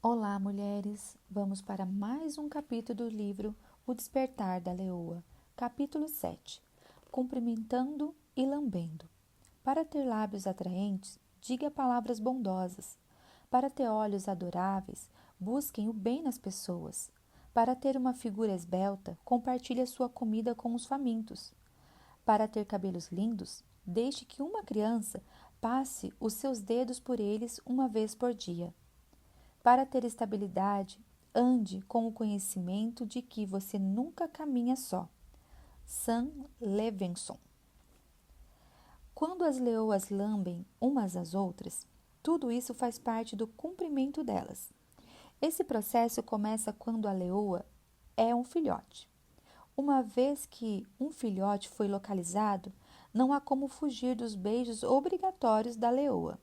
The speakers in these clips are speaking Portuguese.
Olá, mulheres! Vamos para mais um capítulo do livro O Despertar da Leoa, capítulo 7. Cumprimentando e lambendo. Para ter lábios atraentes, diga palavras bondosas. Para ter olhos adoráveis, busquem o bem nas pessoas. Para ter uma figura esbelta, compartilhe a sua comida com os famintos. Para ter cabelos lindos, deixe que uma criança passe os seus dedos por eles uma vez por dia. Para ter estabilidade, ande com o conhecimento de que você nunca caminha só. Sam Levinson. Quando as leoas lambem umas às outras, tudo isso faz parte do cumprimento delas. Esse processo começa quando a leoa é um filhote. Uma vez que um filhote foi localizado, não há como fugir dos beijos obrigatórios da leoa.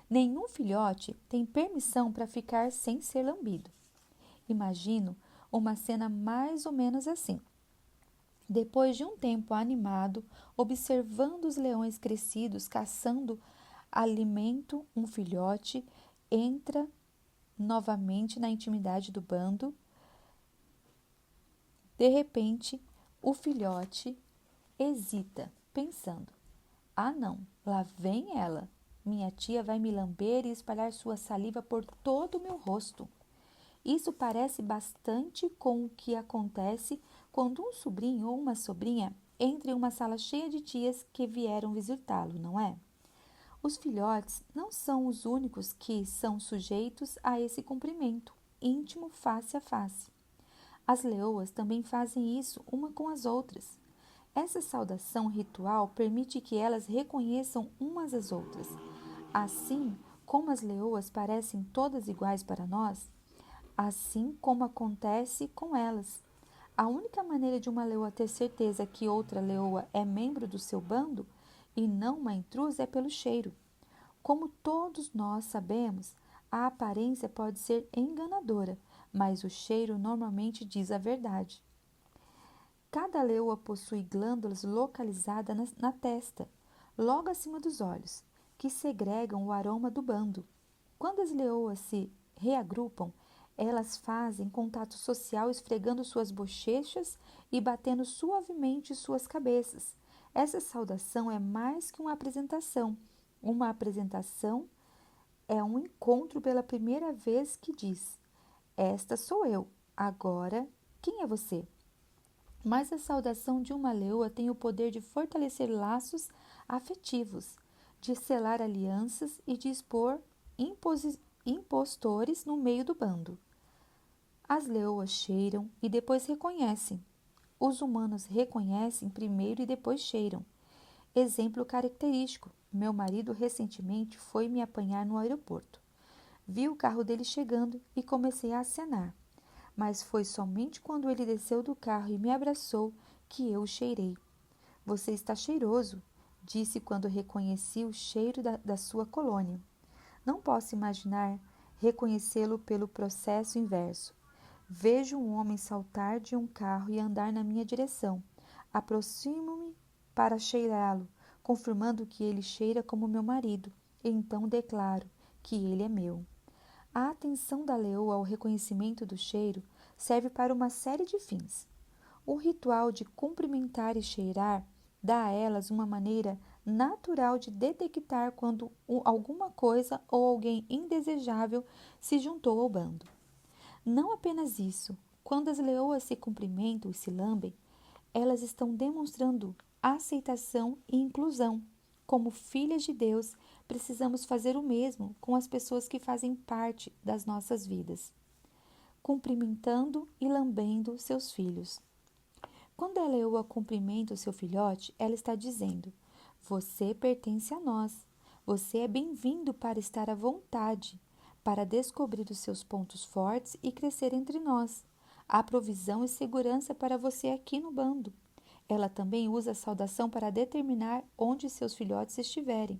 Nenhum filhote tem permissão para ficar sem ser lambido. Imagino uma cena mais ou menos assim. Depois de um tempo animado, observando os leões crescidos caçando alimento, um filhote entra novamente na intimidade do bando. De repente, o filhote hesita, pensando: ah, não, lá vem ela. Minha tia vai me lamber e espalhar sua saliva por todo o meu rosto. Isso parece bastante com o que acontece quando um sobrinho ou uma sobrinha entra em uma sala cheia de tias que vieram visitá-lo, não é? Os filhotes não são os únicos que são sujeitos a esse cumprimento íntimo face a face. As leoas também fazem isso uma com as outras. Essa saudação ritual permite que elas reconheçam umas às outras. Assim como as leoas parecem todas iguais para nós, assim como acontece com elas. A única maneira de uma leoa ter certeza que outra leoa é membro do seu bando e não uma intrusa é pelo cheiro. Como todos nós sabemos, a aparência pode ser enganadora, mas o cheiro normalmente diz a verdade. Cada leoa possui glândulas localizadas na testa, logo acima dos olhos, que segregam o aroma do bando. Quando as leoas se reagrupam, elas fazem contato social esfregando suas bochechas e batendo suavemente suas cabeças. Essa saudação é mais que uma apresentação. Uma apresentação é um encontro pela primeira vez que diz: esta sou eu, agora quem é você? Mas a saudação de uma leoa tem o poder de fortalecer laços afetivos, de selar alianças e de expor impostores no meio do bando. As leoas cheiram e depois reconhecem. Os humanos reconhecem primeiro e depois cheiram. Exemplo característico: meu marido recentemente foi me apanhar no aeroporto. Vi o carro dele chegando e comecei a acenar. Mas foi somente quando ele desceu do carro e me abraçou que eu o cheirei. Você está cheiroso, disse quando reconheci o cheiro da sua colônia. Não posso imaginar reconhecê-lo pelo processo inverso. Vejo um homem saltar de um carro e andar na minha direção. Aproximo-me para cheirá-lo, confirmando que ele cheira como meu marido, e então declaro que ele é meu. A atenção da leoa ao reconhecimento do cheiro serve para uma série de fins. O ritual de cumprimentar e cheirar dá a elas uma maneira natural de detectar quando alguma coisa ou alguém indesejável se juntou ao bando. Não apenas isso, quando as leoas se cumprimentam e se lambem, elas estão demonstrando aceitação e inclusão. Como filhas de Deus, precisamos fazer o mesmo com as pessoas que fazem parte das nossas vidas, cumprimentando e lambendo seus filhos. Quando a leoa cumprimenta o seu filhote, ela está dizendo: você pertence a nós. Você é bem-vindo para estar à vontade, para descobrir os seus pontos fortes e crescer entre nós. Há provisão e segurança para você aqui no bando. Ela também usa a saudação para determinar onde seus filhotes estiverem.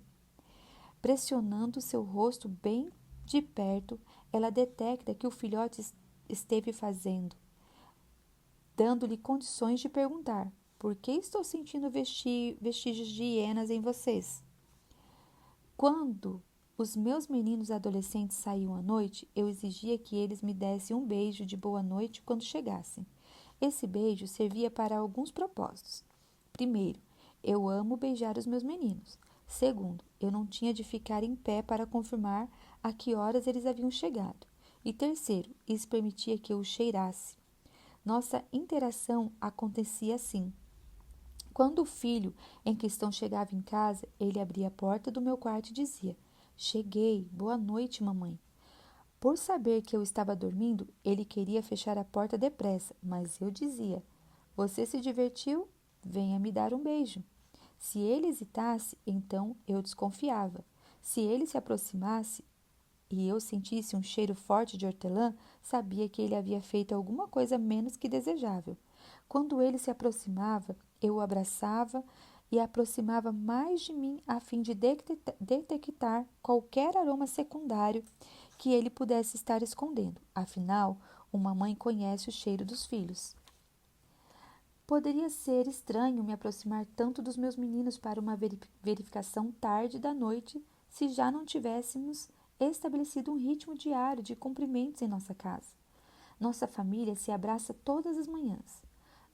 Pressionando seu rosto bem de perto, ela detecta que o filhote esteve fazendo, dando-lhe condições de perguntar: por que estou sentindo vestígios de hienas em vocês? Quando os meus meninos adolescentes saíam à noite, eu exigia que eles me dessem um beijo de boa noite quando chegassem. Esse beijo servia para alguns propósitos. Primeiro, eu amo beijar os meus meninos. Segundo, eu não tinha de ficar em pé para confirmar a que horas eles haviam chegado. E terceiro, isso permitia que eu os cheirasse. Nossa interação acontecia assim. Quando o filho em questão chegava em casa, ele abria a porta do meu quarto e dizia: Cheguei, boa noite, mamãe. Por saber que eu estava dormindo, ele queria fechar a porta depressa, mas eu dizia: Você se divertiu? Venha me dar um beijo. Se ele hesitasse, então eu desconfiava. Se ele se aproximasse e eu sentisse um cheiro forte de hortelã, sabia que ele havia feito alguma coisa menos que desejável. Quando ele se aproximava, eu o abraçava e aproximava mais de mim a fim de detectar qualquer aroma secundário que ele pudesse estar escondendo. Afinal, uma mãe conhece o cheiro dos filhos. Poderia ser estranho me aproximar tanto dos meus meninos para uma verificação tarde da noite se já não tivéssemos estabelecido um ritmo diário de cumprimentos em nossa casa. Nossa família se abraça todas as manhãs.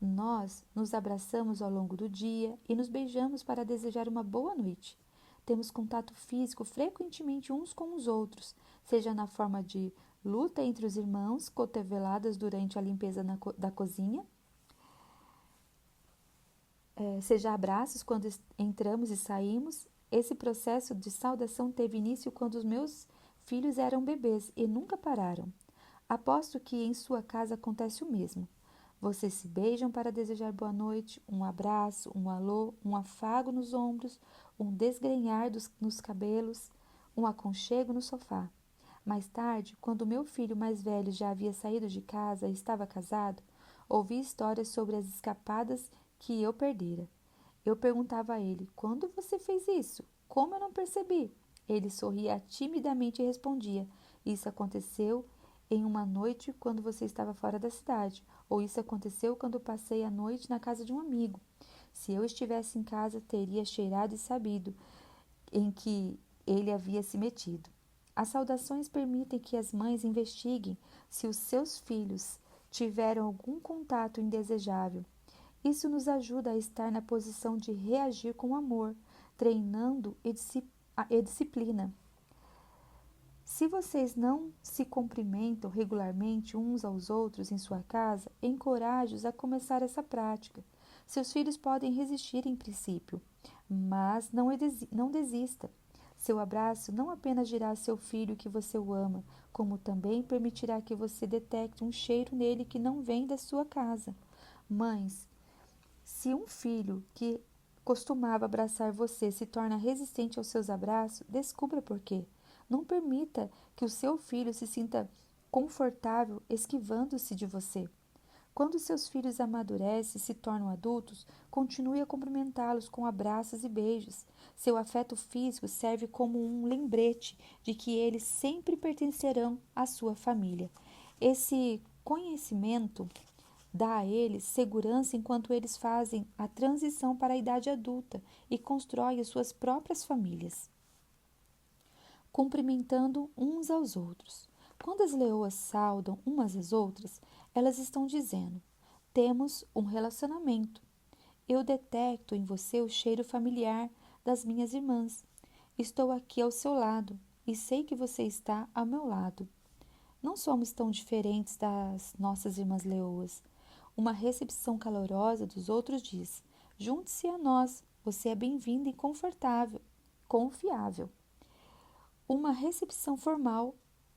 Nós nos abraçamos ao longo do dia e nos beijamos para desejar uma boa noite. Temos contato físico frequentemente uns com os outros, seja na forma de luta entre os irmãos, cotoveladas durante a limpeza da cozinha, seja abraços quando entramos e saímos. Esse processo de saudação teve início quando os meus filhos eram bebês e nunca pararam. Aposto que em sua casa acontece o mesmo. Vocês se beijam para desejar boa noite, um abraço, um alô, um afago nos ombros, um desgrenhar nos cabelos, um aconchego no sofá. Mais tarde, quando meu filho mais velho já havia saído de casa e estava casado, ouvi histórias sobre as escapadas que eu perdera. Eu perguntava a ele: Quando você fez isso? Como eu não percebi? Ele sorria timidamente e respondia: Isso aconteceu em uma noite quando você estava fora da cidade, ou isso aconteceu quando passei a noite na casa de um amigo. Se eu estivesse em casa, teria cheirado e sabido em que ele havia se metido. As saudações permitem que as mães investiguem se os seus filhos tiveram algum contato indesejável. Isso nos ajuda a estar na posição de reagir com amor, treinando e disciplina. Se vocês não se cumprimentam regularmente uns aos outros em sua casa, encoraje-os a começar essa prática. Seus filhos podem resistir em princípio, mas não desista. Seu abraço não apenas dirá a seu filho que você o ama, como também permitirá que você detecte um cheiro nele que não vem da sua casa. Mães, se um filho que costumava abraçar você se torna resistente aos seus abraços, descubra por quê. Não permita que o seu filho se sinta confortável esquivando-se de você. Quando seus filhos amadurecem e se tornam adultos, continue a cumprimentá-los com abraços e beijos. Seu afeto físico serve como um lembrete de que eles sempre pertencerão à sua família. Esse conhecimento dá a eles segurança enquanto eles fazem a transição para a idade adulta e constroem as suas próprias famílias, cumprimentando uns aos outros. Quando as leoas saudam umas às outras, elas estão dizendo: temos um relacionamento. Eu detecto em você o cheiro familiar das minhas irmãs. Estou aqui ao seu lado e sei que você está ao meu lado. Não somos tão diferentes das nossas irmãs leoas. Uma recepção calorosa dos outros diz: junte-se a nós, você é bem-vindo e confortável, confiável. Uma recepção formal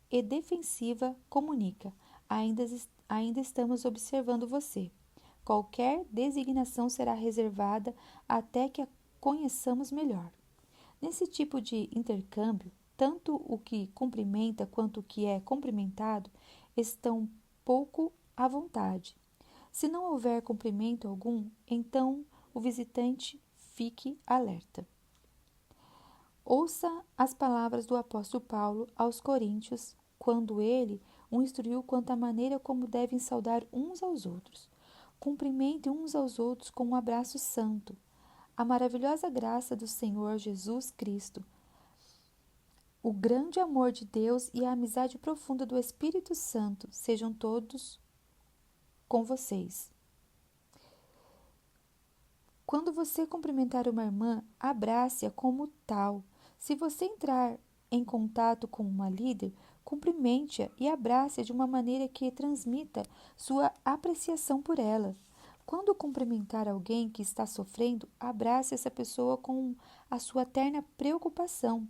e defensiva comunica: ainda estamos observando você. Qualquer designação será reservada até que a conheçamos melhor. Nesse tipo de intercâmbio, tanto o que cumprimenta quanto o que é cumprimentado estão pouco à vontade. Se não houver cumprimento algum, então o visitante fique alerta. Ouça as palavras do apóstolo Paulo aos Coríntios, quando ele o instruiu quanto à maneira como devem saudar uns aos outros. Cumprimentem uns aos outros com um abraço santo. A maravilhosa graça do Senhor Jesus Cristo O grande amor de Deus e a amizade profunda do Espírito Santo sejam todos com vocês. Quando você cumprimentar uma irmã, abrace-a como tal. Se você entrar em contato com uma líder, cumprimente-a e abrace-a de uma maneira que transmita sua apreciação por ela. Quando cumprimentar alguém que está sofrendo, abrace essa pessoa com a sua terna preocupação.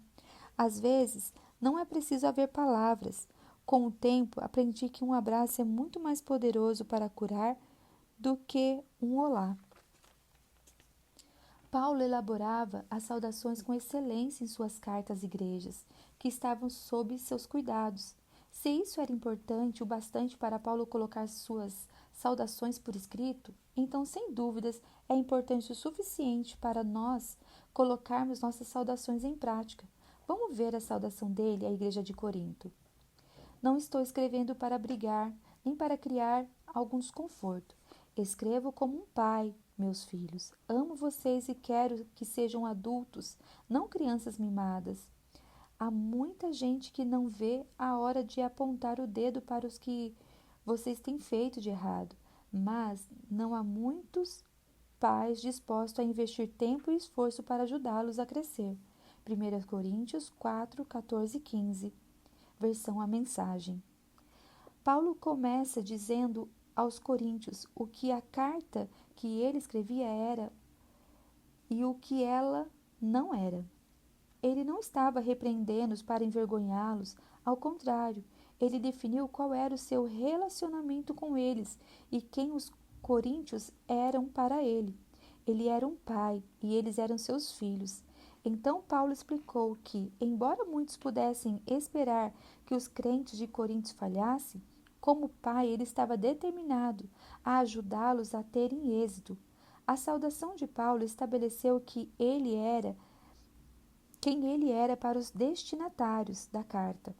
Às vezes, não é preciso haver palavras. Com o tempo, aprendi que um abraço é muito mais poderoso para curar do que um olá. Paulo elaborava as saudações com excelência em suas cartas às igrejas, que estavam sob seus cuidados. Se isso era importante o bastante para Paulo colocar suas saudações por escrito, então, sem dúvidas, é importante o suficiente para nós colocarmos nossas saudações em prática. Vamos ver a saudação dele à igreja de Corinto. Não estou escrevendo para brigar, nem para criar algum desconforto. Escrevo como um pai, meus filhos. Amo vocês e quero que sejam adultos, não crianças mimadas. Há muita gente que não vê a hora de apontar o dedo para os que vocês têm feito de errado, mas não há muitos pais dispostos a investir tempo e esforço para ajudá-los a crescer. 1 Coríntios 4, 14 e 15. Versão A Mensagem. Paulo começa dizendo aos coríntios o que a carta que ele escrevia era e o que ela não era. Ele não estava repreendendo-os para envergonhá-los, ao contrário, ele definiu qual era o seu relacionamento com eles e quem os coríntios eram para ele. Ele era um pai e eles eram seus filhos. Então Paulo explicou que, embora muitos pudessem esperar que os crentes de Corinto falhassem, como pai ele estava determinado a ajudá-los a terem êxito. A saudação de Paulo estabeleceu quem ele era para os destinatários da carta,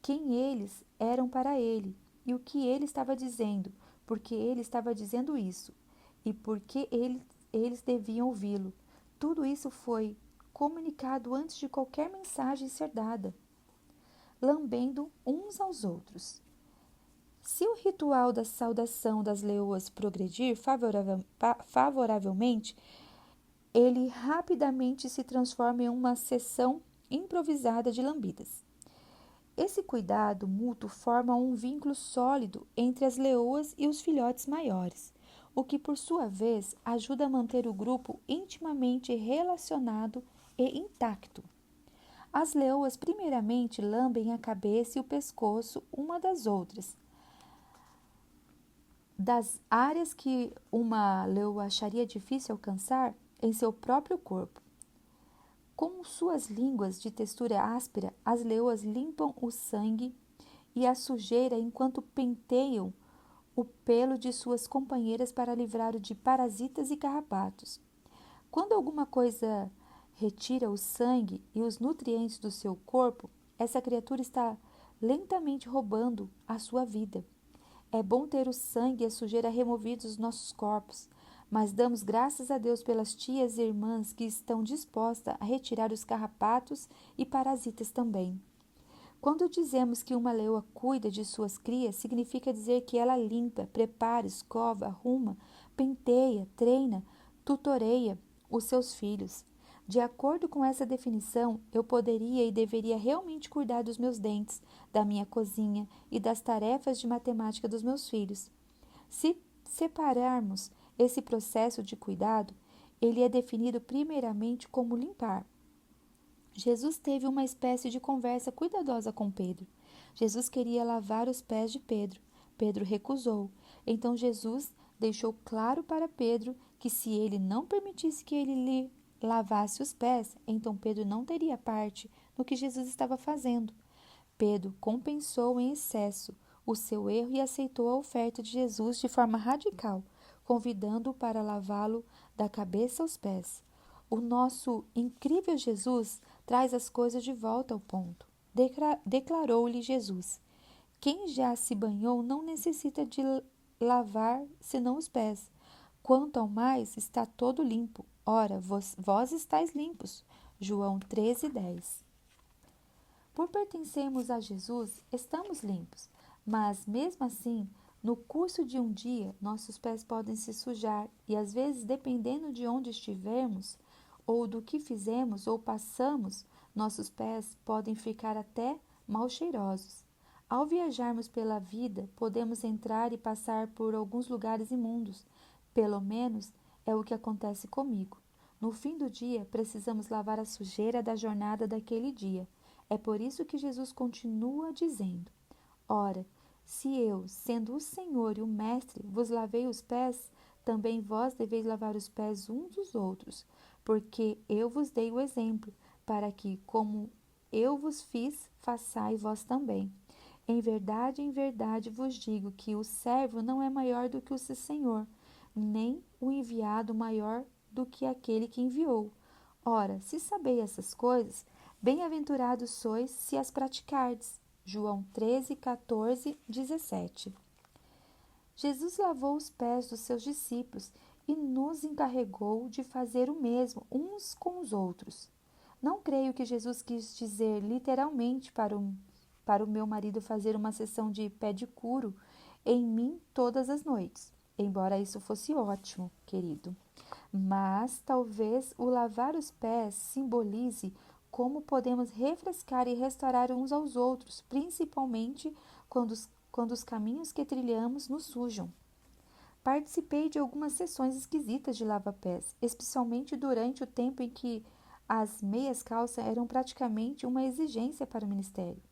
quem eles eram para ele e o que ele estava dizendo, porque ele estava dizendo isso e porque eles deviam ouvi-lo. Tudo isso foi comunicado antes de qualquer mensagem ser dada, lambendo uns aos outros. Se o ritual da saudação das leoas progredir favoravelmente, ele rapidamente se transforma em uma sessão improvisada de lambidas. Esse cuidado mútuo forma um vínculo sólido entre as leoas e os filhotes maiores, o que, por sua vez, ajuda a manter o grupo intimamente relacionado e intacto. As leoas primeiramente lambem a cabeça e o pescoço uma das outras, das áreas que uma leoa acharia difícil alcançar em seu próprio corpo. Com suas línguas de textura áspera, as leoas limpam o sangue e a sujeira enquanto penteiam o pelo de suas companheiras para livrar-o de parasitas e carrapatos. Quando alguma coisa retira o sangue e os nutrientes do seu corpo, essa criatura está lentamente roubando a sua vida. É bom ter o sangue e a sujeira removidos dos nossos corpos, mas damos graças a Deus pelas tias e irmãs que estão dispostas a retirar os carrapatos e parasitas também. Quando dizemos que uma leoa cuida de suas crias, significa dizer que ela limpa, prepara, escova, arruma, penteia, treina, tutoreia os seus filhos. De acordo com essa definição, eu poderia e deveria realmente cuidar dos meus dentes, da minha cozinha e das tarefas de matemática dos meus filhos. Se separarmos esse processo de cuidado, ele é definido primeiramente como limpar. Jesus teve uma espécie de conversa cuidadosa com Pedro. Jesus queria lavar os pés de Pedro. Pedro recusou. Então Jesus deixou claro para Pedro que se ele não permitisse que ele lhe lavasse os pés, então Pedro não teria parte no que Jesus estava fazendo. Pedro compensou em excesso o seu erro e aceitou a oferta de Jesus de forma radical, convidando-o para lavá-lo da cabeça aos pés. O nosso incrível Jesus traz as coisas de volta ao ponto. Declarou-lhe Jesus: quem já se banhou não necessita de lavar senão os pés. Quanto ao mais, está todo limpo. Ora, vós estáis limpos. João 13:10. Por pertencermos a Jesus, estamos limpos, mas mesmo assim, no curso de um dia, nossos pés podem se sujar e às vezes, dependendo de onde estivermos, ou do que fizemos ou passamos, nossos pés podem ficar até mal cheirosos. Ao viajarmos pela vida, podemos entrar e passar por alguns lugares imundos. Pelo menos é o que acontece comigo. No fim do dia, precisamos lavar a sujeira da jornada daquele dia. É por isso que Jesus continua dizendo: Ora, se eu, sendo o Senhor e o Mestre, vos lavei os pés, também vós deveis lavar os pés uns dos outros, porque eu vos dei o exemplo, para que, como eu vos fiz, façais vós também. Em verdade vos digo que o servo não é maior do que o seu senhor, nem o enviado maior do que aquele que enviou. Ora, se sabeis essas coisas, bem-aventurados sois se as praticardes. João 13, 14, 17. Jesus lavou os pés dos seus discípulos e nos encarregou de fazer o mesmo uns com os outros. Não creio que Jesus quis dizer literalmente para o meu marido fazer uma sessão de pedicure em mim todas as noites, embora isso fosse ótimo, querido. Mas talvez o lavar os pés simbolize como podemos refrescar e restaurar uns aos outros, principalmente quando os caminhos que trilhamos nos sujam. Participei de algumas sessões esquisitas de lava-pés, especialmente durante o tempo em que as meias calças eram praticamente uma exigência para o ministério.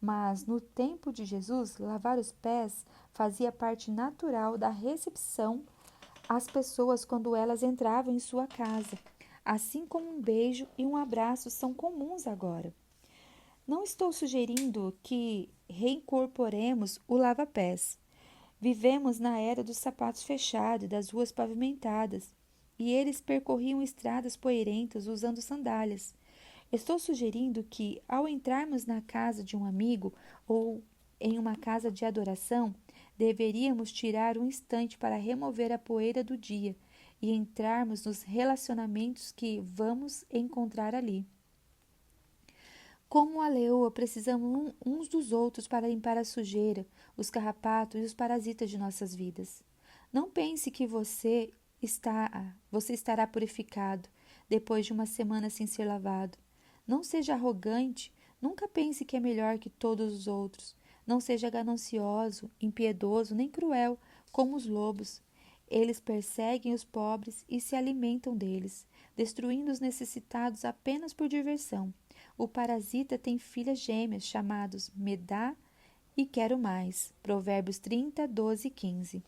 Mas no tempo de Jesus, lavar os pés fazia parte natural da recepção às pessoas quando elas entravam em sua casa, assim como um beijo e um abraço são comuns agora. Não estou sugerindo que reincorporemos o lava-pés. Vivemos na era dos sapatos fechados e das ruas pavimentadas, e eles percorriam estradas poeirentas usando sandálias. Estou sugerindo que, ao entrarmos na casa de um amigo ou em uma casa de adoração, deveríamos tirar um instante para remover a poeira do dia e entrarmos nos relacionamentos que vamos encontrar ali. Como a leoa, precisamos uns dos outros para limpar a sujeira, os carrapatos e os parasitas de nossas vidas. Não pense que você estará purificado depois de uma semana sem ser lavado. Não seja arrogante, nunca pense que é melhor que todos os outros. Não seja ganancioso, impiedoso nem cruel, como os lobos. Eles perseguem os pobres e se alimentam deles, destruindo os necessitados apenas por diversão. O parasita tem filhas gêmeas chamadas Me dá e Quero Mais. Provérbios 30, 12 e 15.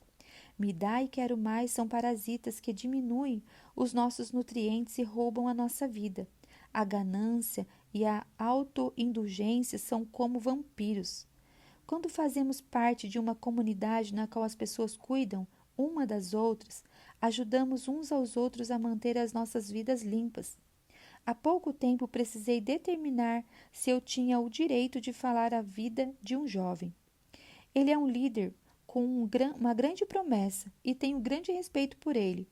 Me dá e quero mais são parasitas que diminuem os nossos nutrientes e roubam a nossa vida. A ganância e a autoindulgência são como vampiros. Quando fazemos parte de uma comunidade na qual as pessoas cuidam uma das outras, ajudamos uns aos outros a manter as nossas vidas limpas. Há pouco tempo precisei determinar se eu tinha o direito de falar a vida de um jovem. Ele é um líder com uma grande promessa e tenho grande respeito por ele.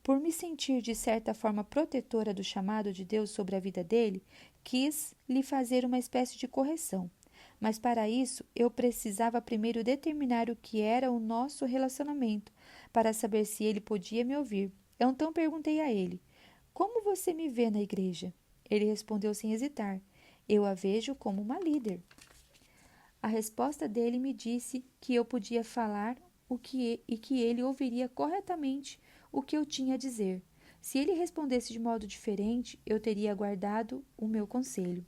Por me sentir de certa forma protetora do chamado de Deus sobre a vida dele, quis lhe fazer uma espécie de correção. Mas para isso eu precisava primeiro determinar o que era o nosso relacionamento, para saber se ele podia me ouvir. Eu então perguntei a ele: Como você me vê na igreja? Ele respondeu sem hesitar: Eu a vejo como uma líder. A resposta dele me disse que eu podia falar e que ele ouviria corretamente o que eu tinha a dizer. Se ele respondesse de modo diferente, eu teria guardado o meu conselho.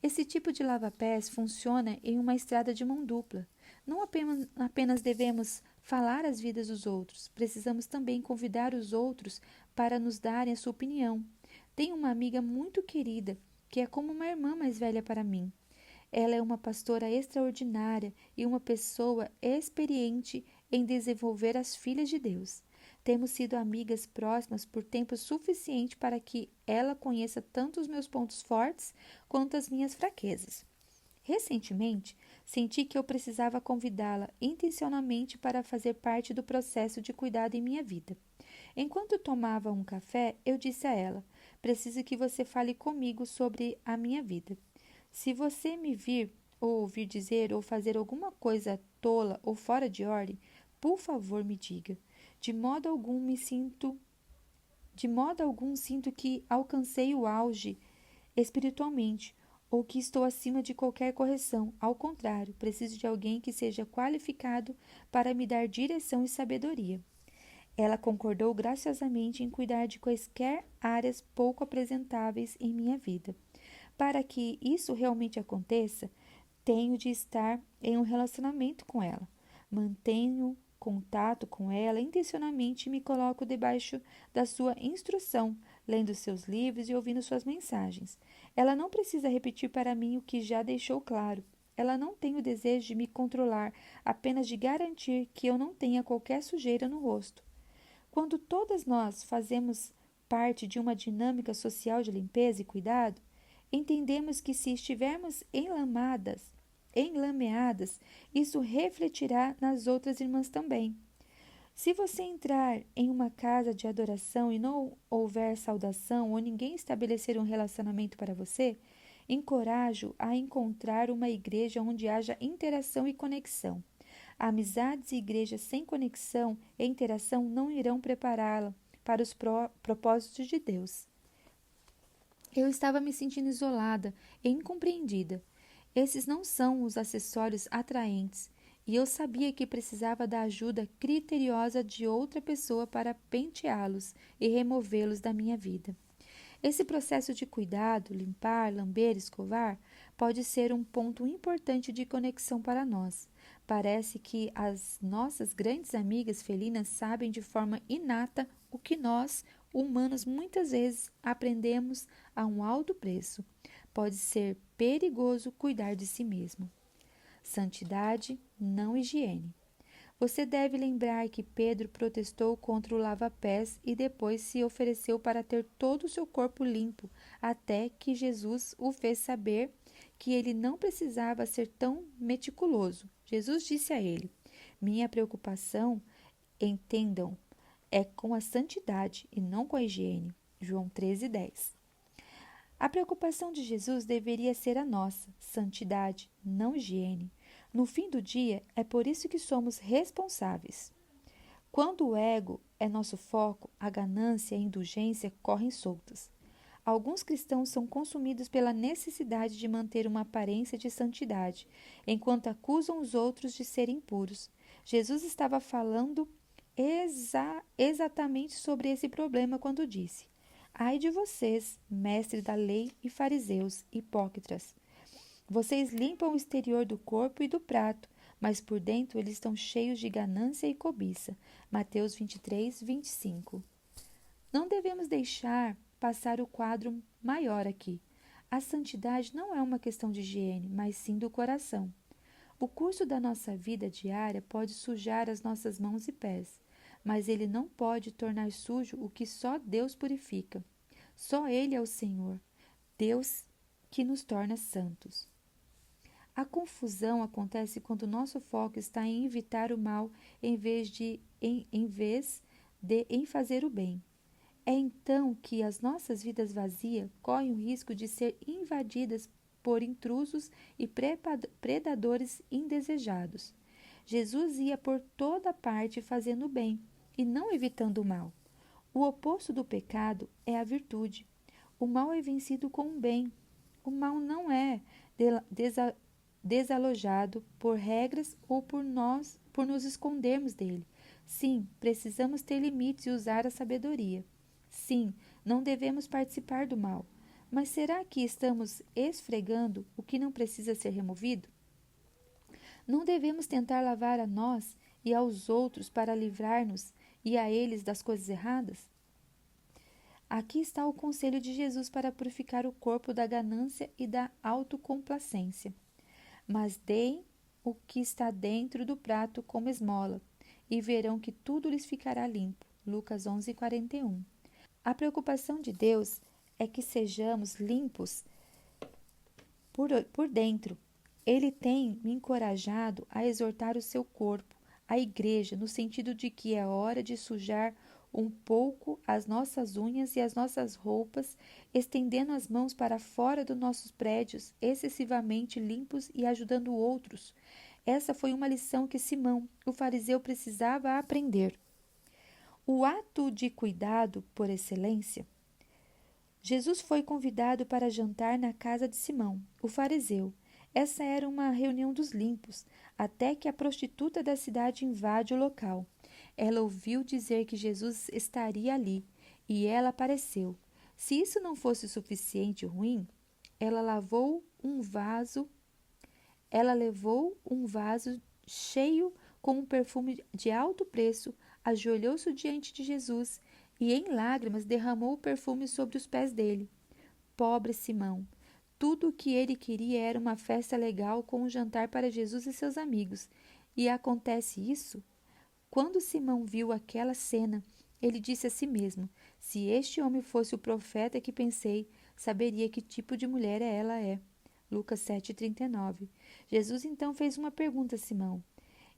Esse tipo de lava-pés funciona em uma estrada de mão dupla. Não apenas devemos falar as vidas dos outros, precisamos também convidar os outros para nos darem a sua opinião. Tenho uma amiga muito querida, que é como uma irmã mais velha para mim. Ela é uma pastora extraordinária e uma pessoa experiente em desenvolver as filhas de Deus. Temos sido amigas próximas por tempo suficiente para que ela conheça tanto os meus pontos fortes quanto as minhas fraquezas. Recentemente, senti que eu precisava convidá-la intencionalmente para fazer parte do processo de cuidado em minha vida. Enquanto tomava um café, eu disse a ela: Preciso que você fale comigo sobre a minha vida. Se você me vir ou ouvir dizer ou fazer alguma coisa tola ou fora de ordem, por favor me diga. De modo algum sinto que alcancei o auge espiritualmente, ou que estou acima de qualquer correção. Ao contrário, preciso de alguém que seja qualificado para me dar direção e sabedoria. Ela concordou graciosamente em cuidar de quaisquer áreas pouco apresentáveis em minha vida. Para que isso realmente aconteça, tenho de estar em um relacionamento com ela. Mantenho contato com ela intencionalmente e me coloco debaixo da sua instrução, lendo seus livros e ouvindo suas mensagens. Ela não precisa repetir para mim o que já deixou claro. Ela não tem o desejo de me controlar, apenas de garantir que eu não tenha qualquer sujeira no rosto. Quando todas nós fazemos parte de uma dinâmica social de limpeza e cuidado, entendemos que se estivermos enlameadas, isso refletirá nas outras irmãs também. Se você entrar em uma casa de adoração e não houver saudação ou ninguém estabelecer um relacionamento para você, encorajo a encontrar uma igreja onde haja interação e conexão. Amizades e igrejas sem conexão e interação não irão prepará-la para os propósitos de Deus. Eu estava me sentindo isolada e incompreendida. Esses não são os acessórios atraentes, e eu sabia que precisava da ajuda criteriosa de outra pessoa para penteá-los e removê-los da minha vida. Esse processo de cuidado, limpar, lamber, escovar, pode ser um ponto importante de conexão para nós. Parece que as nossas grandes amigas felinas sabem de forma inata o que nós, humanos, muitas vezes aprendemos a um alto preço. Pode ser perigoso cuidar de si mesmo. Santidade, não higiene. Você deve lembrar que Pedro protestou contra o lava-pés e depois se ofereceu para ter todo o seu corpo limpo, até que Jesus o fez saber que ele não precisava ser tão meticuloso. Jesus disse a ele: minha preocupação, entendam, é com a santidade e não com a higiene. João 13:10. A preocupação de Jesus deveria ser a nossa, santidade, não higiene. No fim do dia, é por isso que somos responsáveis. Quando o ego é nosso foco, a ganância e a indulgência correm soltas. Alguns cristãos são consumidos pela necessidade de manter uma aparência de santidade, enquanto acusam os outros de serem impuros. Jesus estava falando exatamente sobre esse problema quando disse: ai de vocês, mestres da lei e fariseus, hipócritas! Vocês limpam o exterior do corpo e do prato, mas por dentro eles estão cheios de ganância e cobiça. Mateus 23:25. Não devemos deixar passar o quadro maior aqui. A santidade não é uma questão de higiene, mas sim do coração. O curso da nossa vida diária pode sujar as nossas mãos e pés, mas ele não pode tornar sujo o que só Deus purifica. Só Ele é o Senhor, Deus que nos torna santos. A confusão acontece quando nosso foco está em evitar o mal em vez de em fazer o bem. É então que as nossas vidas vazias correm o risco de ser invadidas por intrusos e predadores indesejados. Jesus ia por toda parte fazendo o bem e não evitando o mal. O oposto do pecado é a virtude. O mal é vencido com o bem. O mal não é desalojado por regras ou por nos escondermos dele. Sim, precisamos ter limites e usar a sabedoria. Sim, não devemos participar do mal. Mas será que estamos esfregando o que não precisa ser removido? Não devemos tentar lavar a nós e aos outros para livrar-nos e a eles das coisas erradas? Aqui está o conselho de Jesus para purificar o corpo da ganância e da autocomplacência. Mas deem o que está dentro do prato como esmola, e verão que tudo lhes ficará limpo. Lucas 11:41. A preocupação de Deus é que sejamos limpos por dentro. Ele tem me encorajado a exortar o seu corpo, a igreja, no sentido de que é hora de sujar um pouco as nossas unhas e as nossas roupas, estendendo as mãos para fora dos nossos prédios, excessivamente limpos e ajudando outros. Essa foi uma lição que Simão, o fariseu, precisava aprender. O ato de cuidado por excelência. Jesus foi convidado para jantar na casa de Simão, o fariseu. Essa era uma reunião dos limpos, até que a prostituta da cidade invade o local. Ela ouviu dizer que Jesus estaria ali, e ela apareceu. Se isso não fosse suficiente ruim, ela levou um vaso cheio com um perfume de alto preço, ajoelhou-se diante de Jesus e, em lágrimas, derramou o perfume sobre os pés dele. Pobre Simão! Tudo o que ele queria era uma festa legal com um jantar para Jesus e seus amigos. E acontece isso? Quando Simão viu aquela cena, ele disse a si mesmo: se este homem fosse o profeta que pensei, saberia que tipo de mulher ela é. Lucas 7,39. Jesus então fez uma pergunta a Simão.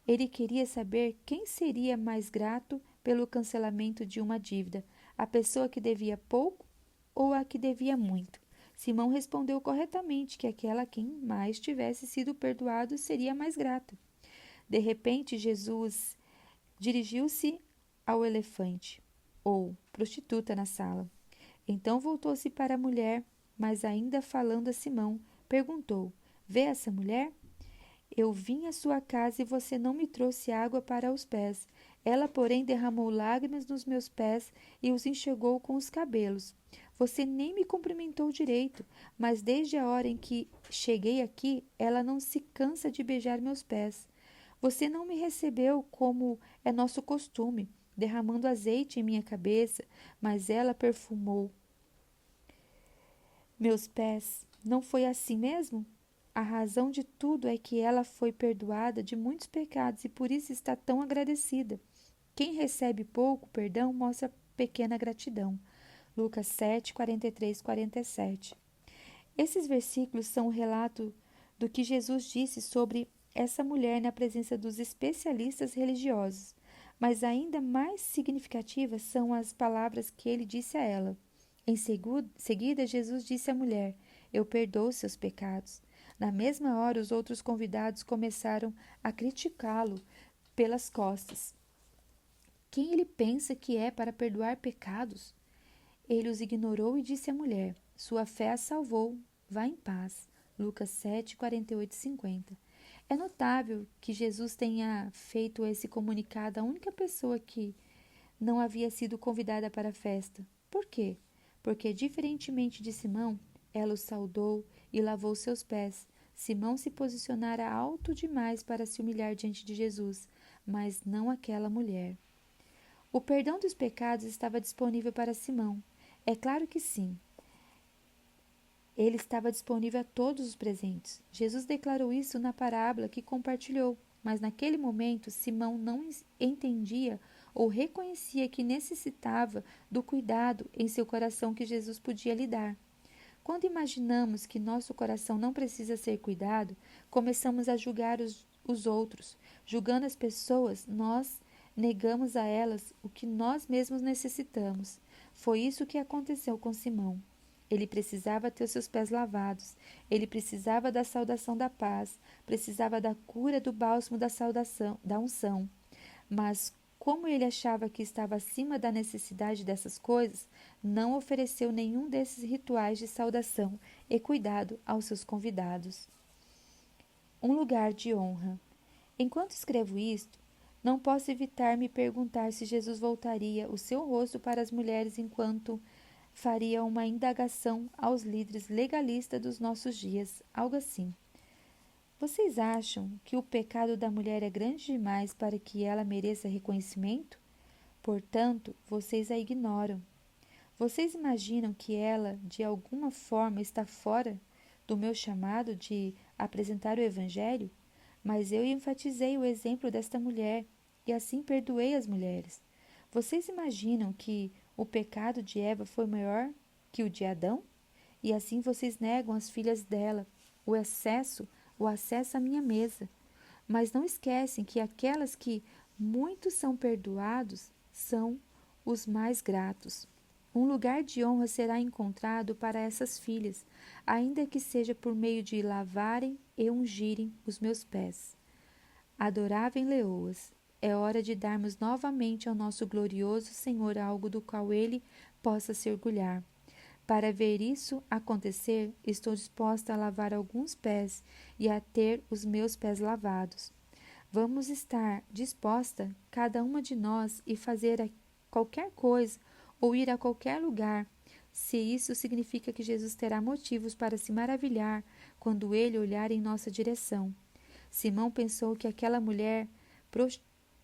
Ele queria saber quem seria mais grato pelo cancelamento de uma dívida, a pessoa que devia pouco ou a que devia muito. Simão respondeu corretamente que aquela quem mais tivesse sido perdoado seria mais grata. De repente, Jesus dirigiu-se ao elefante, ou prostituta, na sala. Então voltou-se para a mulher, mas ainda falando a Simão, perguntou: vê essa mulher? Eu vim à sua casa e você não me trouxe água para os pés. Ela, porém, derramou lágrimas nos meus pés e os enxugou com os cabelos. Você nem me cumprimentou direito, mas desde a hora em que cheguei aqui, ela não se cansa de beijar meus pés. Você não me recebeu como é nosso costume, derramando azeite em minha cabeça, mas ela perfumou meus pés. Não foi assim mesmo? A razão de tudo é que ela foi perdoada de muitos pecados e por isso está tão agradecida. Quem recebe pouco perdão mostra pequena gratidão. Lucas 7, 43, 47. Esses versículos são um relato do que Jesus disse sobre essa mulher na presença dos especialistas religiosos, mas ainda mais significativas são as palavras que ele disse a ela. Em seguida, Jesus disse à mulher: eu perdoo seus pecados. Na mesma hora, os outros convidados começaram a criticá-lo pelas costas. Quem ele pensa que é para perdoar pecados? Ele os ignorou e disse à mulher: sua fé a salvou. Vá em paz. Lucas 7, 48 e 50. É notável que Jesus tenha feito esse comunicado à única pessoa que não havia sido convidada para a festa. Por quê? Porque, diferentemente de Simão, ela o saudou e lavou seus pés. Simão se posicionara alto demais para se humilhar diante de Jesus, mas não aquela mulher. O perdão dos pecados estava disponível para Simão. É claro que sim. Ele estava disponível a todos os presentes. Jesus declarou isso na parábola que compartilhou, mas naquele momento Simão não entendia ou reconhecia que necessitava do cuidado em seu coração que Jesus podia lhe dar. Quando imaginamos que nosso coração não precisa ser cuidado, começamos a julgar os outros. Julgando as pessoas, nós negamos a elas o que nós mesmos necessitamos. Foi isso que aconteceu com Simão. Ele precisava ter seus pés lavados, ele precisava da saudação da paz, precisava da cura do bálsamo da saudação, da unção. Mas, como ele achava que estava acima da necessidade dessas coisas, não ofereceu nenhum desses rituais de saudação e cuidado aos seus convidados. Um lugar de honra. Enquanto escrevo isto, não posso evitar me perguntar se Jesus voltaria o seu rosto para as mulheres enquanto faria uma indagação aos líderes legalistas dos nossos dias, algo assim. Vocês acham que o pecado da mulher é grande demais para que ela mereça reconhecimento? Portanto, vocês a ignoram. Vocês imaginam que ela, de alguma forma, está fora do meu chamado de apresentar o Evangelho? Mas eu enfatizei o exemplo desta mulher e assim perdoei as mulheres. Vocês imaginam que o pecado de Eva foi maior que o de Adão? E assim vocês negam às filhas dela o acesso à minha mesa. Mas não esquecem que aquelas que muitos são perdoados são os mais gratos. Um lugar de honra será encontrado para essas filhas, ainda que seja por meio de lavarem e ungirem os meus pés. Adoráveis leoas, é hora de darmos novamente ao nosso glorioso Senhor algo do qual Ele possa se orgulhar. Para ver isso acontecer, estou disposta a lavar alguns pés e a ter os meus pés lavados. Vamos estar disposta, cada uma de nós, e fazer qualquer coisa ou ir a qualquer lugar, se isso significa que Jesus terá motivos para se maravilhar quando ele olhar em nossa direção. Simão pensou que aquela mulher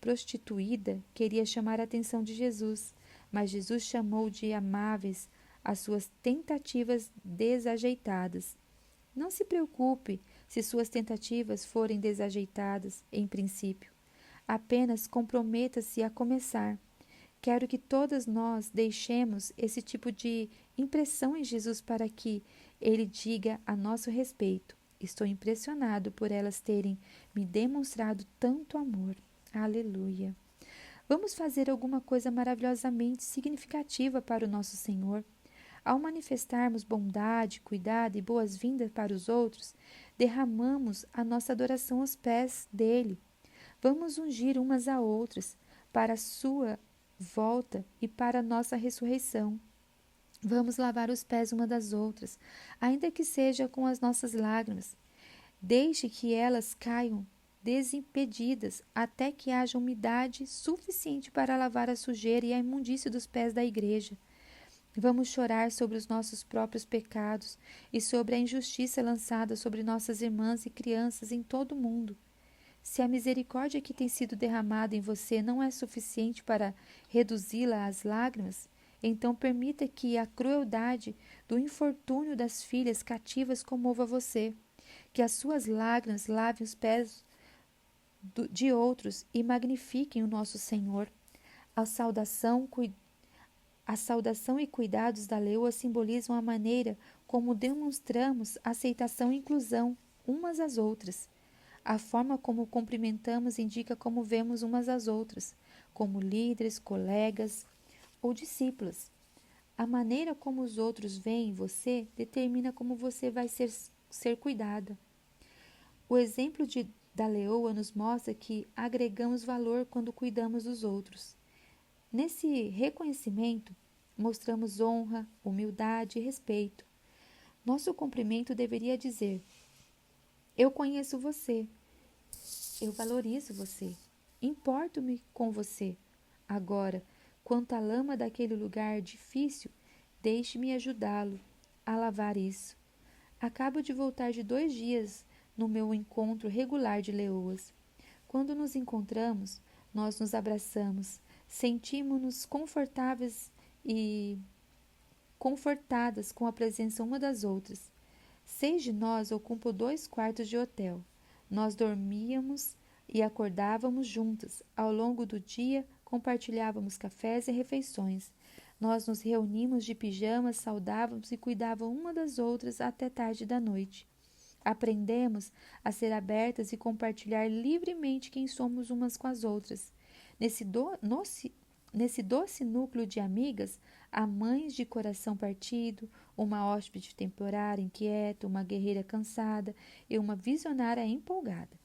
prostituída queria chamar a atenção de Jesus, mas Jesus chamou de amáveis as suas tentativas desajeitadas. Não se preocupe se suas tentativas forem desajeitadas em princípio. Apenas comprometa-se a começar. Quero que todas nós deixemos esse tipo de impressão em Jesus para que ele diga a nosso respeito: estou impressionado por elas terem me demonstrado tanto amor. Aleluia! Vamos fazer alguma coisa maravilhosamente significativa para o nosso Senhor. Ao manifestarmos bondade, cuidado e boas-vindas para os outros, derramamos a nossa adoração aos pés dele. Vamos ungir umas a outras para a sua volta e para a nossa ressurreição. Vamos lavar os pés uma das outras, ainda que seja com as nossas lágrimas. Deixe que elas caiam desimpedidas até que haja umidade suficiente para lavar a sujeira e a imundície dos pés da igreja. Vamos chorar sobre os nossos próprios pecados e sobre a injustiça lançada sobre nossas irmãs e crianças em todo o mundo. Se a misericórdia que tem sido derramada em você não é suficiente para reduzi-la às lágrimas, então permita que a crueldade do infortúnio das filhas cativas comova você, que as suas lágrimas lavem os pés de outros e magnifiquem o nosso Senhor. A saudação e cuidados da leoa simbolizam a maneira como demonstramos aceitação e inclusão umas às outras. A forma como cumprimentamos indica como vemos umas às outras, como líderes, colegas ou discípulas. A maneira como os outros veem você determina como você vai ser cuidada. O exemplo da leoa nos mostra que agregamos valor quando cuidamos dos outros. Nesse reconhecimento, mostramos honra, humildade e respeito. Nosso cumprimento deveria dizer: eu conheço você, eu valorizo você, importo-me com você. Agora, quanto à lama daquele lugar difícil, deixe-me ajudá-lo a lavar isso. Acabo de voltar de 2 dias no meu encontro regular de leoas. Quando nos encontramos, nós nos abraçamos, sentimos-nos confortáveis e confortadas com a presença uma das outras. 6 de nós ocupam 2 quartos de hotel. Nós dormíamos e acordávamos juntas. Ao longo do dia, compartilhávamos cafés e refeições. Nós nos reunimos de pijamas, saudávamos e cuidávamos uma das outras até tarde da noite. Aprendemos a ser abertas e compartilhar livremente quem somos umas com as outras. Nesse doce núcleo de amigas, há mães de coração partido, uma hóspede temporária inquieta, uma guerreira cansada e uma visionária empolgada.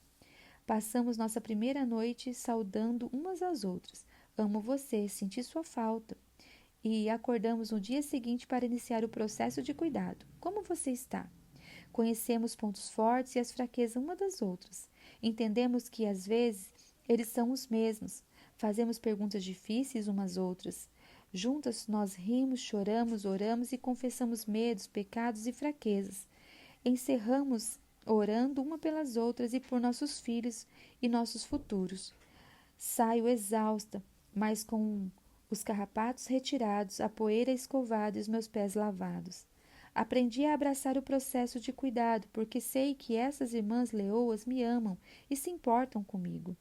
Passamos nossa primeira noite saudando umas às outras. Amo você, senti sua falta. E acordamos no dia seguinte para iniciar o processo de cuidado. Como você está? Conhecemos pontos fortes e as fraquezas uma das outras. Entendemos que, às vezes, eles são os mesmos. Fazemos perguntas difíceis umas às outras. Juntas nós rimos, choramos, oramos e confessamos medos, pecados e fraquezas. Encerramos orando uma pelas outras e por nossos filhos e nossos futuros. Saio exausta, mas com os carrapatos retirados, a poeira escovada e os meus pés lavados. Aprendi a abraçar o processo de cuidado, porque sei que essas irmãs leoas me amam e se importam comigo.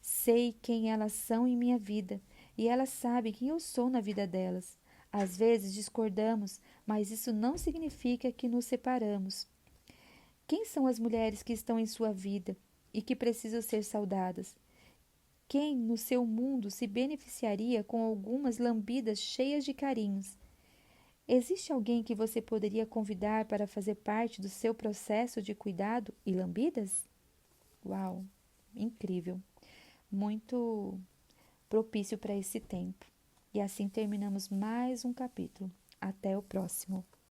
Sei quem elas são em minha vida, e elas sabem quem eu sou na vida delas. Às vezes discordamos, mas isso não significa que nos separamos. Quem são as mulheres que estão em sua vida e que precisam ser saudadas? Quem no seu mundo se beneficiaria com algumas lambidas cheias de carinhos? Existe alguém que você poderia convidar para fazer parte do seu processo de cuidado e lambidas? Uau, incrível! Muito propício para esse tempo. E assim terminamos mais um capítulo. Até o próximo.